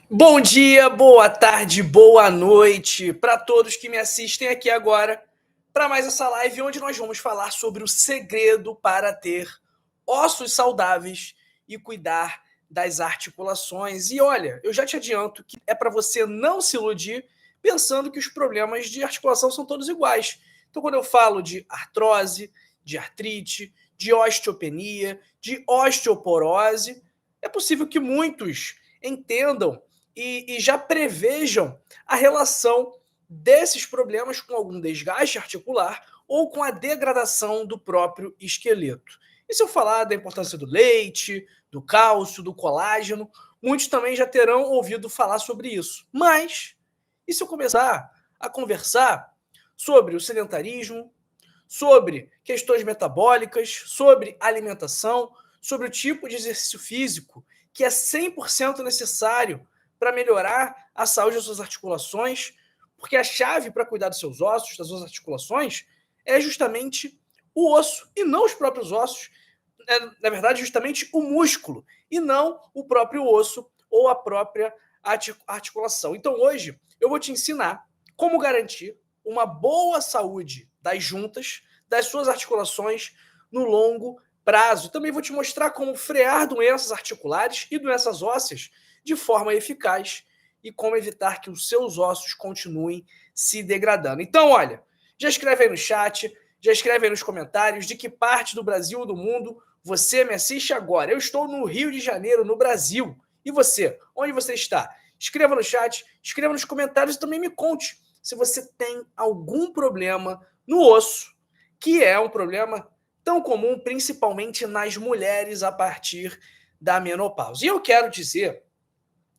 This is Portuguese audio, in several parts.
Bom dia, boa tarde, boa noite para todos que me assistem aqui agora para mais essa live onde nós vamos falar sobre o segredo para ter ossos saudáveis e cuidar das articulações. E olha, eu já te adianto que é para você não se iludir pensando que os problemas de articulação são todos iguais. Então, quando eu falo de artrose, de artrite, de osteopenia, de osteoporose, é possível que muitos entendam e já prevejam a relação desses problemas com algum desgaste articular ou com a degradação do próprio esqueleto. E se eu falar da importância do leite, do cálcio, do colágeno, muitos também já terão ouvido falar sobre isso. Mas, e se eu começar a conversar sobre o sedentarismo, sobre questões metabólicas, sobre alimentação, sobre o tipo de exercício físico que é 100% necessário para melhorar a saúde das suas articulações, porque a chave para cuidar dos seus ossos, das suas articulações, é justamente o osso e não os próprios ossos. Na verdade, justamente o músculo e não o próprio osso ou a própria articulação. Então, hoje, eu vou te ensinar como garantir uma boa saúde das juntas, das suas articulações no longo prazo. Também vou te mostrar como frear doenças articulares e doenças ósseas de forma eficaz e como evitar que os seus ossos continuem se degradando. Então, olha, já escreve aí no chat, já escreve aí nos comentários de que parte do Brasil ou do mundo você me assiste agora. Eu estou no Rio de Janeiro, no Brasil. E você? Onde você está? Escreva no chat, escreva nos comentários e também me conte se você tem algum problema no osso, que é um problema tão comum, principalmente nas mulheres a partir da menopausa. E eu quero dizer,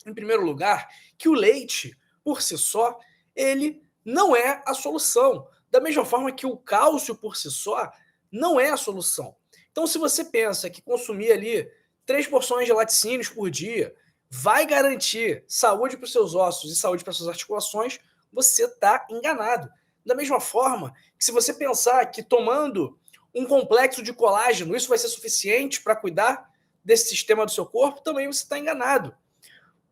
em primeiro lugar, que o leite, por si só, ele não é a solução. Da mesma forma que o cálcio, por si só, não é a solução. Então, se você pensa que consumir ali 3 porções de laticínios por dia vai garantir saúde para os seus ossos e saúde para as suas articulações, você está enganado. Da mesma forma que se você pensar que tomando um complexo de colágeno isso vai ser suficiente para cuidar desse sistema do seu corpo, também você está enganado.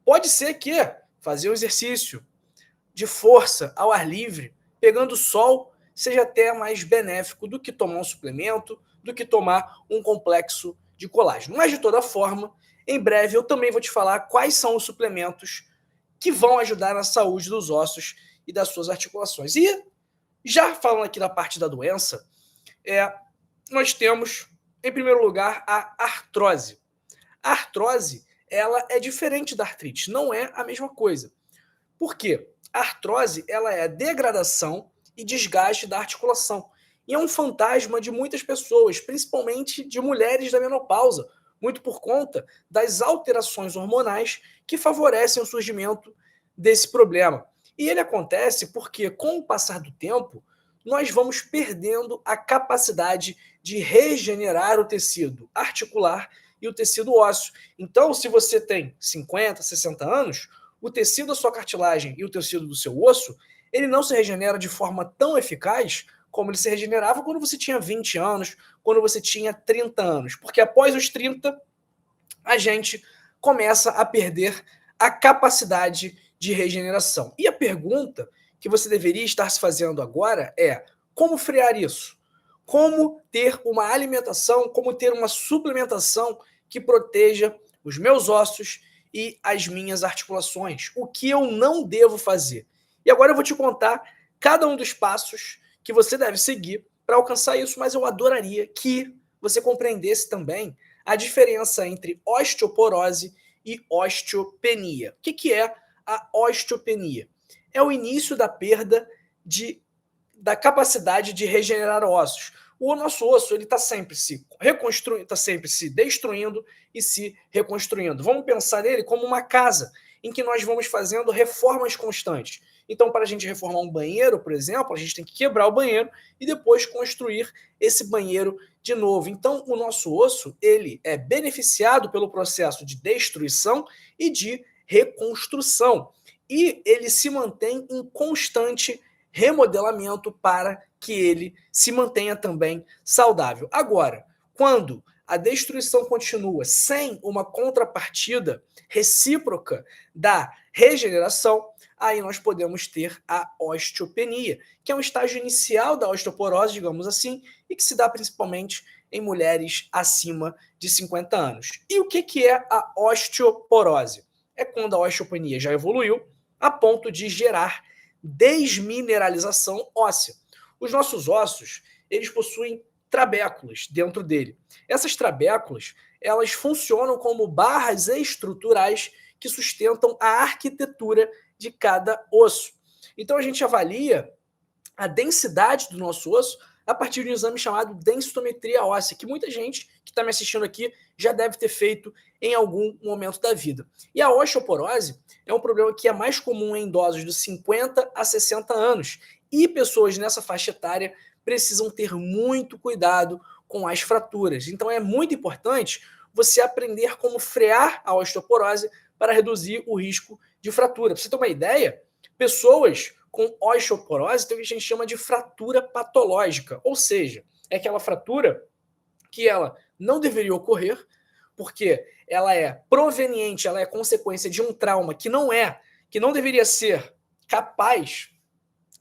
Pode ser que fazer um exercício de força ao ar livre, pegando sol, seja até mais benéfico do que tomar um suplemento, do que tomar um complexo de colágeno. Mas, de toda forma, em breve eu também vou te falar quais são os suplementos que vão ajudar na saúde dos ossos e das suas articulações. E, já falando aqui da parte da doença, nós temos, em primeiro lugar, a artrose. A artrose, ela é diferente da artrite, não é a mesma coisa. Por quê? A artrose, ela é a degradação e desgaste da articulação. E é um fantasma de muitas pessoas, principalmente de mulheres da menopausa, muito por conta das alterações hormonais que favorecem o surgimento desse problema. E ele acontece porque, com o passar do tempo, nós vamos perdendo a capacidade de regenerar o tecido articular e o tecido ósseo. Então, se você tem 50, 60 anos, o tecido da sua cartilagem e o tecido do seu osso, ele não se regenera de forma tão eficaz como ele se regenerava quando você tinha 20 anos, quando você tinha 30 anos. Porque após os 30, a gente começa a perder a capacidade de regeneração. E a pergunta que você deveria estar se fazendo agora é: como frear isso? Como ter uma alimentação, como ter uma suplementação que proteja os meus ossos e as minhas articulações? O que eu não devo fazer? E agora eu vou te contar cada um dos passos que você deve seguir para alcançar isso, mas eu adoraria que você compreendesse também a diferença entre osteoporose e osteopenia. O que é a osteopenia? É o início da perda da capacidade de regenerar ossos. O nosso osso ele está sempre se reconstruindo, está sempre se destruindo e se reconstruindo. Vamos pensar nele como uma casa em que nós vamos fazendo reformas constantes. Então, para a gente reformar um banheiro, por exemplo, a gente tem que quebrar o banheiro e depois construir esse banheiro de novo. Então, o nosso osso ele é beneficiado pelo processo de destruição e de reconstrução. E ele se mantém em constante remodelamento para que ele se mantenha também saudável. Agora, quando a destruição continua sem uma contrapartida recíproca da regeneração, aí nós podemos ter a osteopenia, que é um estágio inicial da osteoporose, digamos assim, e que se dá principalmente em mulheres acima de 50 anos. E o que é a osteoporose? É quando a osteopenia já evoluiu a ponto de gerar desmineralização óssea. Os nossos ossos, eles possuem trabéculas dentro dele. Essas trabéculas, elas funcionam como barras estruturais que sustentam a arquitetura de cada osso. Então a gente avalia a densidade do nosso osso a partir de um exame chamado densitometria óssea, que muita gente que está me assistindo aqui já deve ter feito em algum momento da vida. E a osteoporose é um problema que é mais comum em idosos de 50 a 60 anos, e pessoas nessa faixa etária precisam ter muito cuidado com as fraturas. Então é muito importante você aprender como frear a osteoporose para reduzir o risco de fratura. Para você ter uma ideia, pessoas com osteoporose tem o que a gente chama de fratura patológica, ou seja, é aquela fratura que ela não deveria ocorrer, porque ela é proveniente, ela é consequência de um trauma que não deveria ser capaz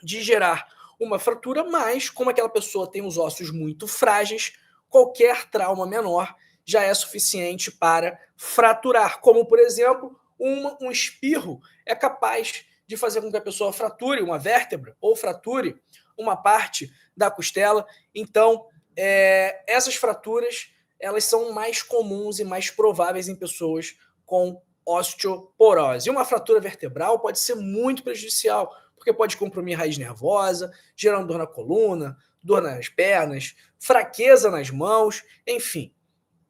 de gerar uma fratura, mas como aquela pessoa tem os ossos muito frágeis, qualquer trauma menor já é suficiente para fraturar, como por exemplo, um espirro é capaz de fazer com que a pessoa frature uma vértebra ou frature uma parte da costela. Então, essas fraturas elas são mais comuns e mais prováveis em pessoas com osteoporose. E uma fratura vertebral pode ser muito prejudicial, porque pode comprimir a raiz nervosa, gerando dor na coluna, dor nas pernas, fraqueza nas mãos, enfim.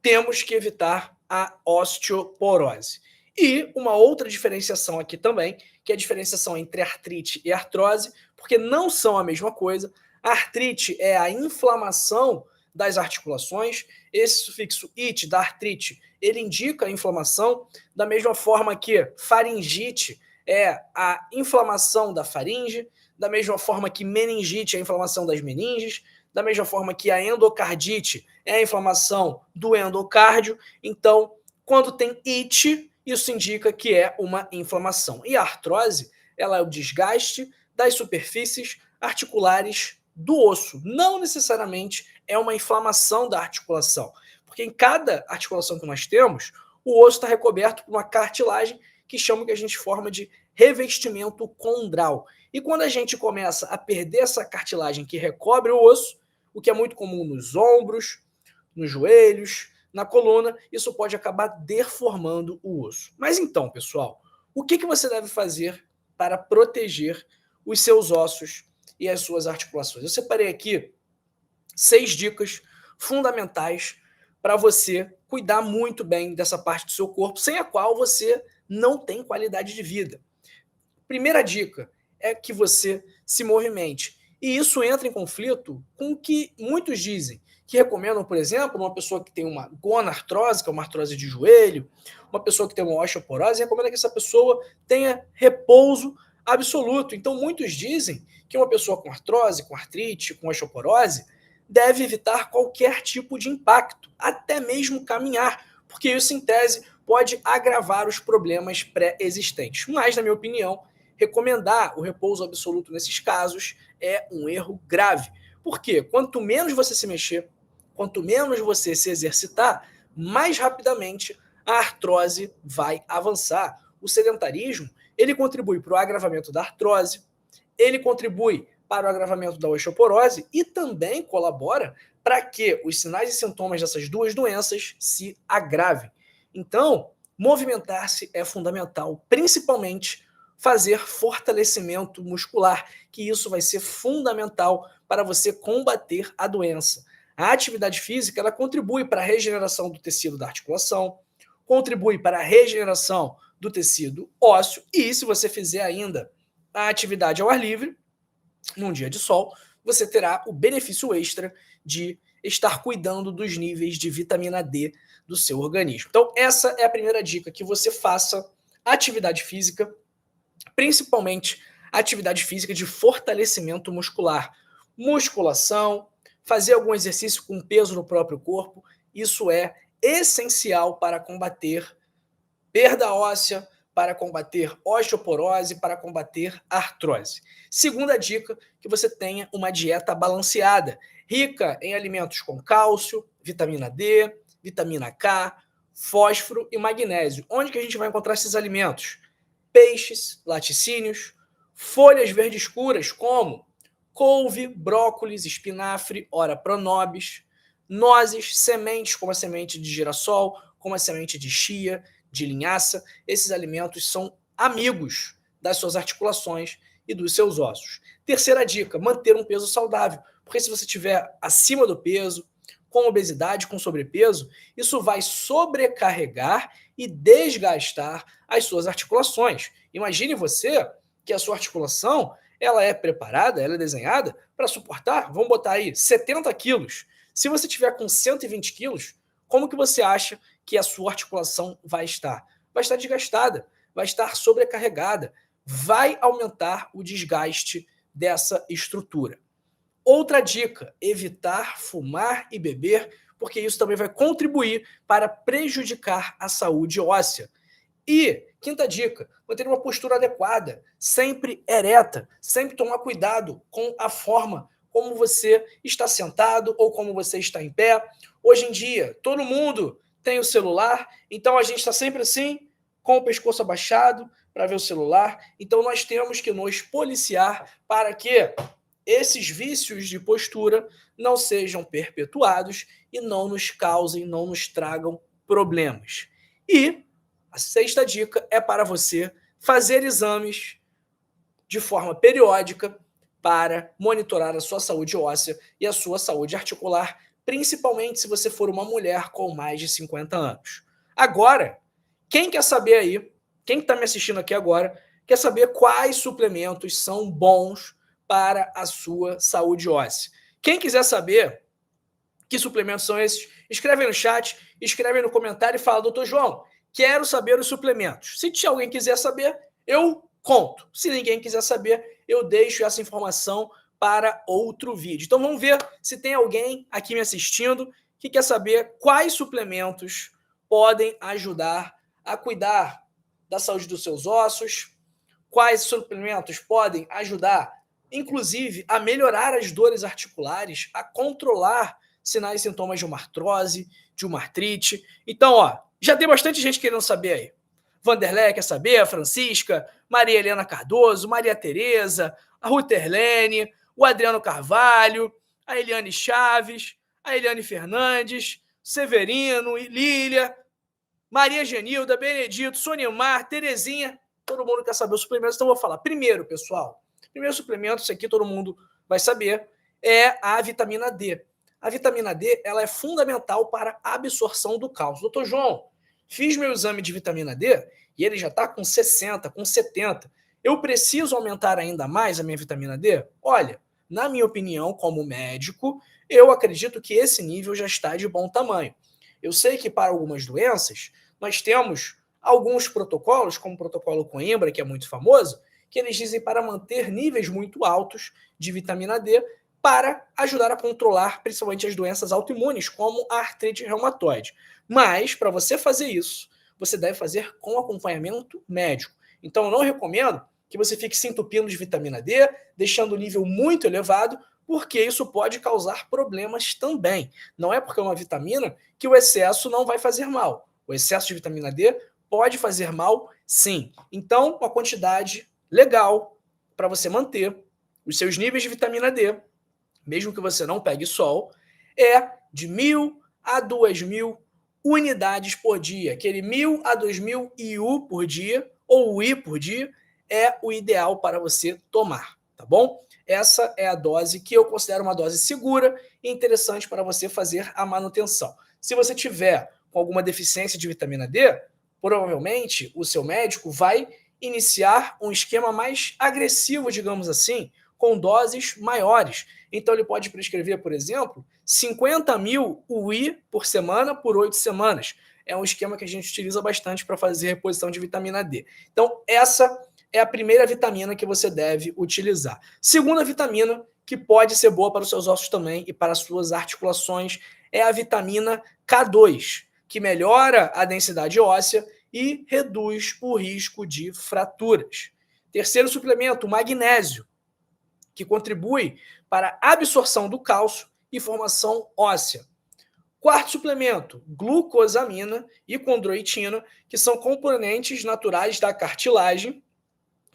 Temos que evitar a osteoporose. E uma outra diferenciação aqui também, que é a diferenciação entre artrite e artrose, porque não são a mesma coisa. A artrite é a inflamação das articulações. Esse sufixo "ite" da artrite, ele indica a inflamação, da mesma forma que faringite é a inflamação da faringe, da mesma forma que meningite é a inflamação das meninges, da mesma forma que a endocardite é a inflamação do endocárdio. Então, quando tem ite, isso indica que é uma inflamação. E a artrose, ela é o desgaste das superfícies articulares do osso. Não necessariamente é uma inflamação da articulação, porque em cada articulação que nós temos, o osso está recoberto por uma cartilagem que chama que a gente forma de revestimento condral. E quando a gente começa a perder essa cartilagem que recobre o osso, o que é muito comum nos ombros, nos joelhos, na coluna, isso pode acabar deformando o osso. Mas então, pessoal, o que você deve fazer para proteger os seus ossos e as suas articulações? Eu separei aqui 6 dicas fundamentais para você cuidar muito bem dessa parte do seu corpo, sem a qual você não tem qualidade de vida. Primeira dica é que você se movimente. E isso entra em conflito com o que muitos dizem, que recomendam, por exemplo, uma pessoa que tem uma gonartrose, que é uma artrose de joelho, uma pessoa que tem uma osteoporose, recomenda que essa pessoa tenha repouso absoluto. Então, muitos dizem que uma pessoa com artrose, com artrite, com osteoporose, deve evitar qualquer tipo de impacto, até mesmo caminhar, porque isso, em tese, pode agravar os problemas pré-existentes. Mas, na minha opinião, recomendar o repouso absoluto nesses casos é um erro grave. Por quê? Quanto menos você se mexer, quanto menos você se exercitar, mais rapidamente a artrose vai avançar. O sedentarismo, ele contribui para o agravamento da artrose, ele contribui para o agravamento da osteoporose e também colabora para que os sinais e sintomas dessas duas doenças se agravem. Então, movimentar-se é fundamental, principalmente fazer fortalecimento muscular, que isso vai ser fundamental para você combater a doença. A atividade física, ela contribui para a regeneração do tecido da articulação, contribui para a regeneração do tecido ósseo e, se você fizer ainda a atividade ao ar livre, num dia de sol, você terá o benefício extra de estar cuidando dos níveis de vitamina D do seu organismo. Então, essa é a primeira dica, que você faça atividade física, principalmente atividade física de fortalecimento muscular. Musculação, fazer algum exercício com peso no próprio corpo, Isso é essencial para combater perda óssea, para combater osteoporose, para combater artrose. Segunda dica, que você tenha uma dieta balanceada, rica em alimentos com cálcio, vitamina D, vitamina K, fósforo e magnésio. Onde que a gente vai encontrar esses alimentos? Peixes, laticínios, folhas verdes escuras como couve, brócolis, espinafre, ora pronobis, nozes, sementes como a semente de girassol, como a semente de chia, de linhaça. Esses alimentos são amigos das suas articulações e dos seus ossos. Terceira dica, manter um peso saudável, porque se você estiver acima do peso, com obesidade, com sobrepeso, isso vai sobrecarregar e desgastar as suas articulações. Imagine você que a sua articulação ela é preparada, ela é desenhada para suportar, vamos botar aí, 70 quilos. Se você tiver com 120 quilos, como que você acha que a sua articulação vai estar? Vai estar desgastada, vai estar sobrecarregada, vai aumentar o desgaste dessa estrutura. Outra dica, evitar fumar e beber, porque isso também vai contribuir para prejudicar a saúde óssea. E, quinta dica, manter uma postura adequada, sempre ereta, sempre tomar cuidado com a forma como você está sentado ou como você está em pé. Hoje em dia, todo mundo tem o celular, então a gente está sempre assim, com o pescoço abaixado para ver o celular. Então nós temos que nos policiar para que esses vícios de postura não sejam perpetuados e não nos causem, não nos tragam problemas. E a sexta dica é para você fazer exames de forma periódica para monitorar a sua saúde óssea e a sua saúde articular, principalmente se você for uma mulher com mais de 50 anos. Agora, quem quer saber aí, quem está me assistindo aqui agora, quer saber quais suplementos são bons para a sua saúde óssea? Quem quiser saber que suplementos são esses, escreve aí no chat, escreve aí no comentário e fala, doutor João, quero saber os suplementos. Se alguém quiser saber, eu conto. Se ninguém quiser saber, eu deixo essa informação para outro vídeo. Então vamos ver se tem alguém aqui me assistindo que quer saber quais suplementos podem ajudar a cuidar da saúde dos seus ossos, quais suplementos podem ajudar, inclusive, a melhorar as dores articulares, a controlar sinais e sintomas de uma artrose, de uma artrite. Então, já tem bastante gente querendo saber aí. Vanderlei quer saber, a Francisca, Maria Helena Cardoso, Maria Tereza, a Ruth Erlene, o Adriano Carvalho, a Eliane Chaves, a Eliane Fernandes, Severino, Lília, Maria Genilda, Benedito, Sonimar, Terezinha. Todo mundo quer saber os suplementos, então eu vou falar. Primeiro, pessoal, primeiro suplemento, isso aqui todo mundo vai saber, é a vitamina D. A vitamina D ela é fundamental para a absorção do cálcio. Doutor João, fiz meu exame de vitamina D e ele já está com 60, com 70. Eu preciso aumentar ainda mais a minha vitamina D? Olha, na minha opinião, como médico, eu acredito que esse nível já está de bom tamanho. Eu sei que para algumas doenças, nós temos alguns protocolos, como o protocolo Coimbra, que é muito famoso, que eles dizem para manter níveis muito altos de vitamina D para ajudar a controlar principalmente as doenças autoimunes, como a artrite reumatoide. Mas, para você fazer isso, você deve fazer com acompanhamento médico. Então, eu não recomendo que você fique se entupindo de vitamina D, deixando o nível muito elevado, porque isso pode causar problemas também. Não é porque é uma vitamina que o excesso não vai fazer mal. O excesso de vitamina D pode fazer mal, sim. Então, uma quantidade legal para você manter os seus níveis de vitamina D, mesmo que você não pegue sol, é de 1.000 a 2.000 unidades por dia. Aquele 1.000 a 2.000 IU por dia, ou UI por dia, é o ideal para você tomar, tá bom? Essa é a dose que eu considero uma dose segura e interessante para você fazer a manutenção. Se você tiver com alguma deficiência de vitamina D, provavelmente o seu médico vai iniciar um esquema mais agressivo, digamos assim, com doses maiores. Então ele pode prescrever, por exemplo, 50.000 UI por semana por 8 semanas. É um esquema que a gente utiliza bastante para fazer reposição de vitamina D. Então essa é a primeira vitamina que você deve utilizar. Segunda vitamina, que pode ser boa para os seus ossos também e para as suas articulações, é a vitamina K2, que melhora a densidade óssea e reduz o risco de fraturas. Terceiro suplemento, magnésio, que contribui para a absorção do cálcio e formação óssea. Quarto suplemento, glucosamina e condroitina, que são componentes naturais da cartilagem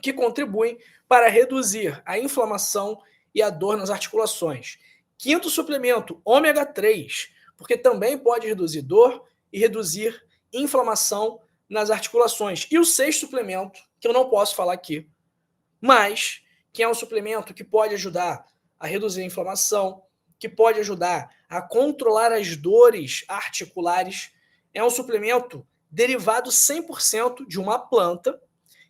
que contribuem para reduzir a inflamação e a dor nas articulações. Quinto suplemento, ômega 3, porque também pode reduzir dor e reduzir inflamação nas articulações. E o sexto suplemento, que eu não posso falar aqui, mas que é um suplemento que pode ajudar a reduzir a inflamação, que pode ajudar a controlar as dores articulares, é um suplemento derivado 100% de uma planta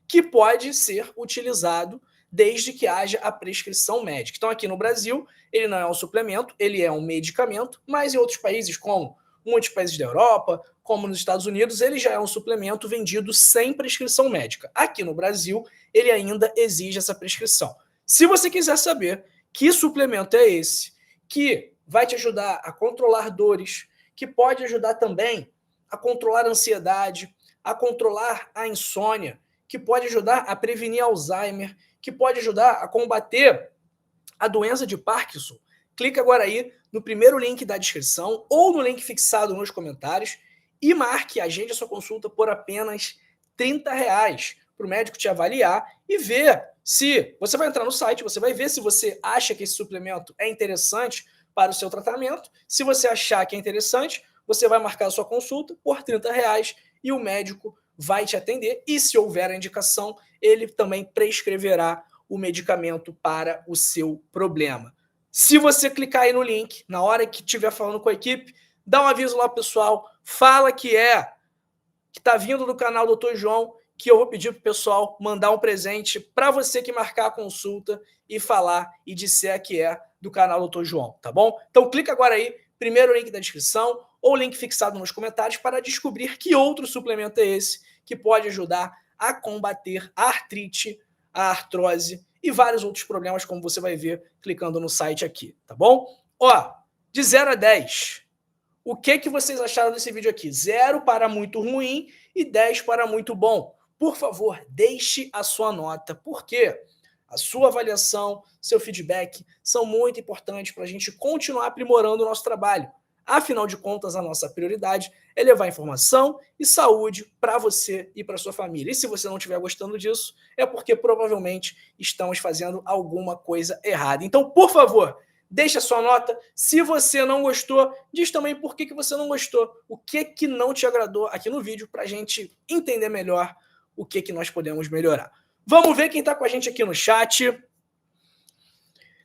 que pode ser utilizado desde que haja a prescrição médica. Então, aqui no Brasil, ele não é um suplemento, ele é um medicamento, mas em outros países, como muitos países da Europa, como nos Estados Unidos, ele já é um suplemento vendido sem prescrição médica. Aqui no Brasil, ele ainda exige essa prescrição. Se você quiser saber que suplemento é esse, que vai te ajudar a controlar dores, que pode ajudar também a controlar a ansiedade, a controlar a insônia, que pode ajudar a prevenir Alzheimer, que pode ajudar a combater a doença de Parkinson, clica agora aí no primeiro link da descrição ou no link fixado nos comentários e marque, agende a sua consulta por apenas R$30 para o médico te avaliar e ver se você vai entrar no site, você vai ver se você acha que esse suplemento é interessante para o seu tratamento. Se você achar que é interessante, você vai marcar a sua consulta por R$30 e o médico vai te atender e, se houver a indicação, ele também prescreverá o medicamento para o seu problema. Se você clicar aí no link, na hora que estiver falando com a equipe, dá um aviso lá, pessoal, fala que está vindo do canal Dr. João, que eu vou pedir para o pessoal mandar um presente para você que marcar a consulta e falar e disser que é do canal Dr. João, tá bom? Então clica agora aí, primeiro link da descrição ou link fixado nos comentários para descobrir que outro suplemento é esse que pode ajudar a combater a artrite, a artrose e vários outros problemas, como você vai ver clicando no site aqui, tá bom? Ó, de 0 a 10, o que vocês acharam desse vídeo aqui? 0 para muito ruim e 10 para muito bom. Por favor, deixe a sua nota, porque a sua avaliação, seu feedback são muito importantes para a gente continuar aprimorando o nosso trabalho. Afinal de contas, a nossa prioridade é levar informação e saúde para você e para sua família. E se você não estiver gostando disso, é porque provavelmente estamos fazendo alguma coisa errada. Então, por favor, deixe a sua nota. Se você não gostou, diz também por que você não gostou. O que não te agradou aqui no vídeo para a gente entender melhor o que nós podemos melhorar. Vamos ver quem está com a gente aqui no chat.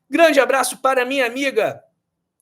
Grande abraço para minha amiga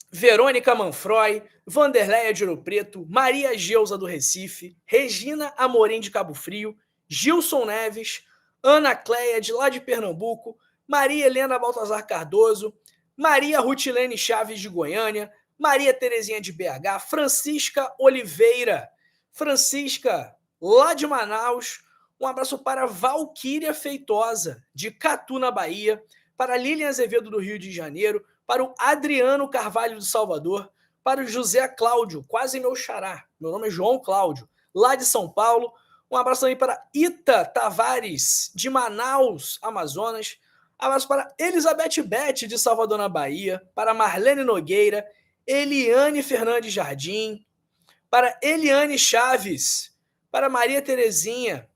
Verônica Manfroy, Vanderleia de Ouro Preto, Maria Geusa do Recife, Regina Amorim de Cabo Frio, Gilson Neves, Ana Cleia de lá de Pernambuco, Maria Helena Baltazar Cardoso, Maria Rutilene Chaves de Goiânia, Maria Terezinha de BH, Francisca Oliveira, Francisca lá de Manaus, um abraço para Valquíria Feitosa de Catu, na Bahia, para Lilian Azevedo do Rio de Janeiro, para o Adriano Carvalho de Salvador, para o José Cláudio, quase meu xará, meu nome é João Cláudio, lá de São Paulo. Um abraço também para Ita Tavares, de Manaus, Amazonas. Um abraço para Elizabeth Bete, de Salvador, na Bahia, para Marlene Nogueira, Eliane Fernandes Jardim, para Eliane Chaves, para Maria Terezinha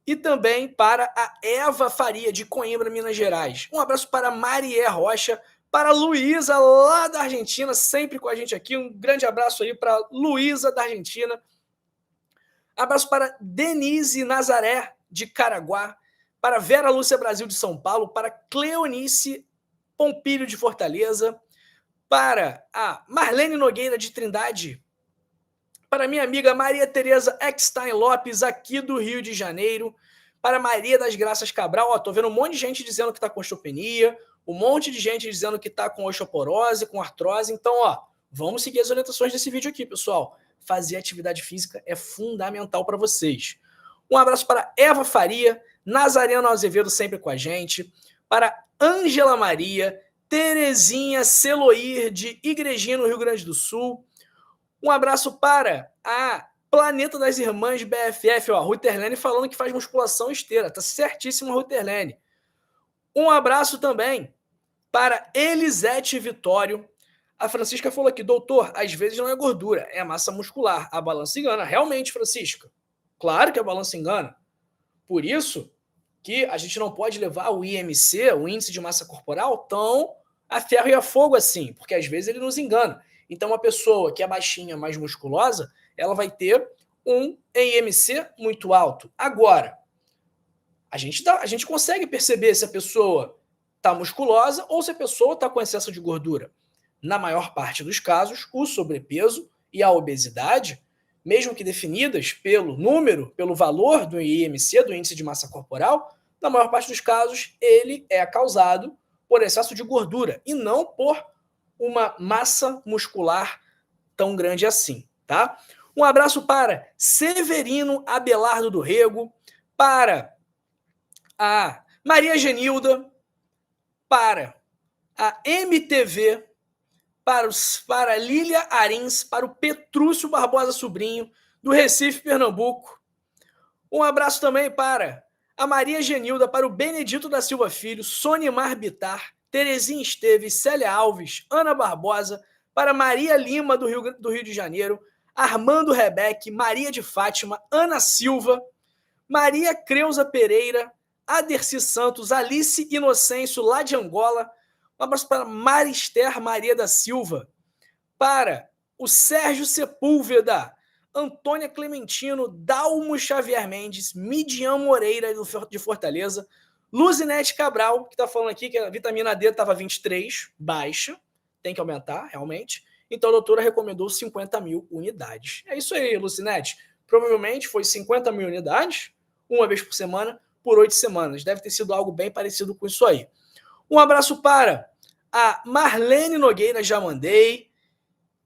e também para a Eva Faria, de Coimbra, Minas Gerais. Um abraço para Marie Rocha, para Luísa, lá da Argentina, sempre com a gente aqui. Um grande abraço aí para Luísa, da Argentina. Abraço para Denise Nazaré, de Caraguá. Para Vera Lúcia Brasil, de São Paulo. Para Cleonice Pompilho, de Fortaleza. Para a Marlene Nogueira, de Trindade. Para minha amiga Maria Tereza Eckstein Lopes, aqui do Rio de Janeiro. Para Maria das Graças Cabral. Ó, tô vendo um monte de gente dizendo que está com osteopenia. Um monte de gente dizendo que está com osteoporose, com artrose. Então, ó, vamos seguir as orientações desse vídeo aqui, pessoal. Fazer atividade física é fundamental para vocês. Um abraço para Eva Faria, Nazareno Azevedo sempre com a gente, para Ângela Maria, Terezinha Celoir, de Igrejinha, no Rio Grande do Sul. Um abraço para a Planeta das Irmãs BFF, ó, Ruterlene falando que faz musculação esteira. Tá certíssimo, Ruterlene. Um abraço também para Elisete Vitório. A Francisca falou aqui, doutor, às vezes não é gordura, é massa muscular. A balança engana. Realmente, Francisca. Claro que a balança engana. Por isso que a gente não pode levar o IMC, o índice de massa corporal, tão a ferro e a fogo assim, porque às vezes ele nos engana. Então, uma pessoa que é baixinha, mais musculosa, ela vai ter um IMC muito alto. Agora, a gente consegue perceber se a pessoa está musculosa ou se a pessoa está com excesso de gordura. Na maior parte dos casos, o sobrepeso e a obesidade, mesmo que definidas pelo número, pelo valor do IMC, do índice de massa corporal, na maior parte dos casos, ele é causado por excesso de gordura e não por uma massa muscular tão grande assim, tá? Um abraço para Severino Abelardo do Rego, para a Maria Genilda, para a MTV, para Lília Arins, para o Petrúcio Barbosa Sobrinho, do Recife, Pernambuco. Um abraço também para a Maria Genilda, para o Benedito da Silva Filho, Sonimar Bitar, Terezinha Esteves, Célia Alves, Ana Barbosa, para Maria Lima, do Rio de Janeiro, Armando Rebeque, Maria de Fátima, Ana Silva, Maria Creuza Pereira, Aderci Santos, Alice Inocêncio, lá de Angola. Um abraço para Marister Maria da Silva, para o Sérgio Sepúlveda, Antônia Clementino, Dalmo Xavier Mendes, Midian Moreira, de Fortaleza, Luzinete Cabral, que está falando aqui que a vitamina D estava 23, baixa, tem que aumentar, realmente. Então a doutora recomendou 50 mil unidades. É isso aí, Luzinete. Provavelmente foi 50 mil unidades, uma vez por semana, por 8 semanas. Deve ter sido algo bem parecido com isso aí. Um abraço para a Marlene Nogueira, já mandei.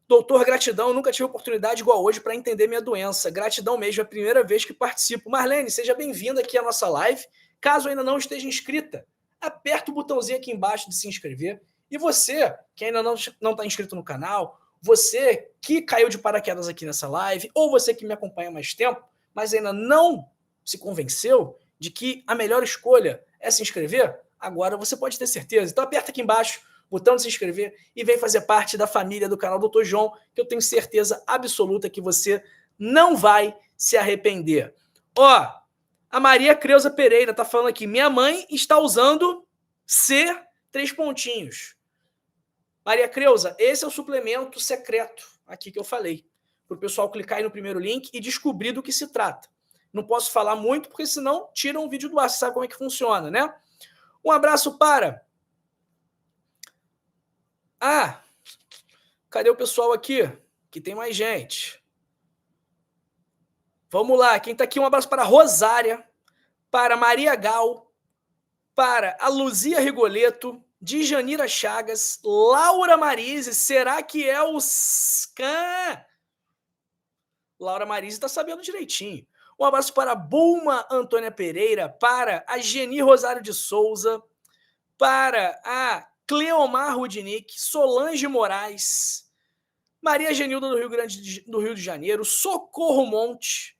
Doutor, gratidão, nunca tive oportunidade igual hoje para entender minha doença. Gratidão mesmo, é a primeira vez que participo. Marlene, seja bem-vinda aqui à nossa live. Caso ainda não esteja inscrita, aperta o botãozinho aqui embaixo de se inscrever. E você, que ainda não está inscrito no canal, você que caiu de paraquedas aqui nessa live, ou você que me acompanha há mais tempo, mas ainda não se convenceu de que a melhor escolha é se inscrever, agora você pode ter certeza. Então aperta aqui embaixo, botão de se inscrever e vem fazer parte da família do canal Dr. João, que eu tenho certeza absoluta que você não vai se arrepender. Ó, a Maria Creuza Pereira tá falando aqui, minha mãe está usando C 3 pontinhos. Maria Creuza, esse é o suplemento secreto aqui que eu falei, para o pessoal clicar aí no primeiro link e descobrir do que se trata. Não posso falar muito, porque senão tiram o vídeo do ar, você sabe como é que funciona, né? Um abraço para... Ah, cadê o pessoal aqui? Que tem mais gente. Vamos lá, quem está aqui, um abraço para a Rosária, para a Maria Gal, para a Luzia Rigoleto, Djanira Chagas, Laura Marise, será que é o Scan? Laura Marise está sabendo direitinho. Um abraço para a Bulma Antônia Pereira, para a Geni Rosário de Souza, para a Cleomar Rudinick, Solange Moraes, Maria Genilda do Rio de Janeiro, Socorro Monte,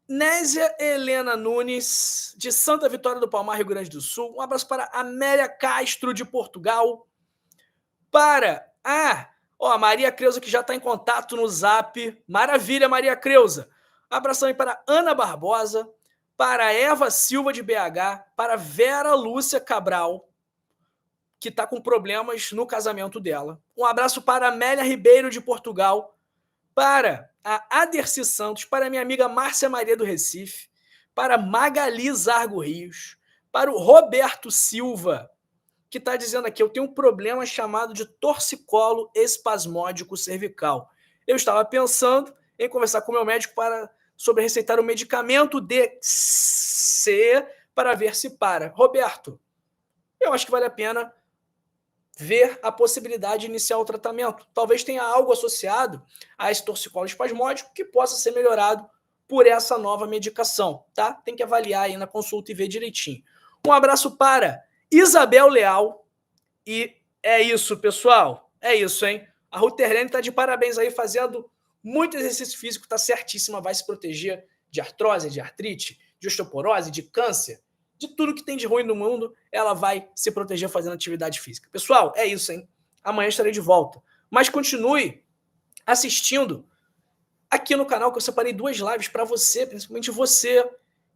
Nésia Helena Nunes, de Santa Vitória do Palmar, Rio Grande do Sul. Um abraço para Amélia Castro, de Portugal. Para a Maria Creuza, que já está em contato no Zap. Maravilha, Maria Creuza. Um abração aí para Ana Barbosa, para Eva Silva, de BH, para Vera Lúcia Cabral, que está com problemas no casamento dela. Um abraço para Amélia Ribeiro, de Portugal, para a Aderci Santos, para a minha amiga Márcia Maria do Recife, para Magali Zargo Rios, para o Roberto Silva, que está dizendo aqui, eu tenho um problema chamado de torcicolo espasmódico cervical. Eu estava pensando em conversar com o meu médico sobre receitar o medicamento DC para ver se para. Roberto, eu acho que vale a pena ver a possibilidade de iniciar o tratamento. Talvez tenha algo associado a esse torcicolo espasmódico que possa ser melhorado por essa nova medicação, tá? Tem que avaliar aí na consulta e ver direitinho. Um abraço para Isabel Leal. E é isso, pessoal. É isso, hein? A Ruterlene tá de parabéns aí, fazendo muito exercício físico, tá certíssima, vai se proteger de artrose, de artrite, de osteoporose, de câncer, de tudo que tem de ruim no mundo, ela vai se proteger fazendo atividade física. Pessoal, é isso, hein? Amanhã estarei de volta. Mas continue assistindo aqui no canal, que eu separei 2 lives para você, principalmente você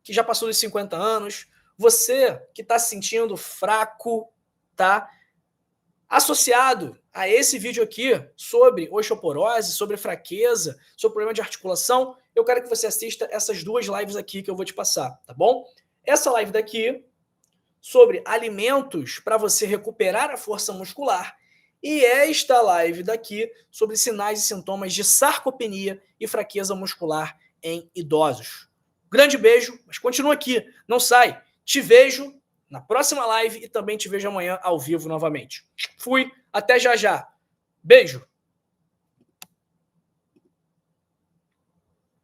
que já passou dos 50 anos, você que está se sentindo fraco, tá? Associado a esse vídeo aqui sobre osteoporose, sobre fraqueza, sobre problema de articulação, eu quero que você assista essas 2 lives aqui que eu vou te passar, tá bom? Essa live daqui sobre alimentos para você recuperar a força muscular e esta live daqui sobre sinais e sintomas de sarcopenia e fraqueza muscular em idosos. Grande beijo, mas continua aqui, não sai. Te vejo na próxima live e também te vejo amanhã ao vivo novamente. Fui, até já já. Beijo!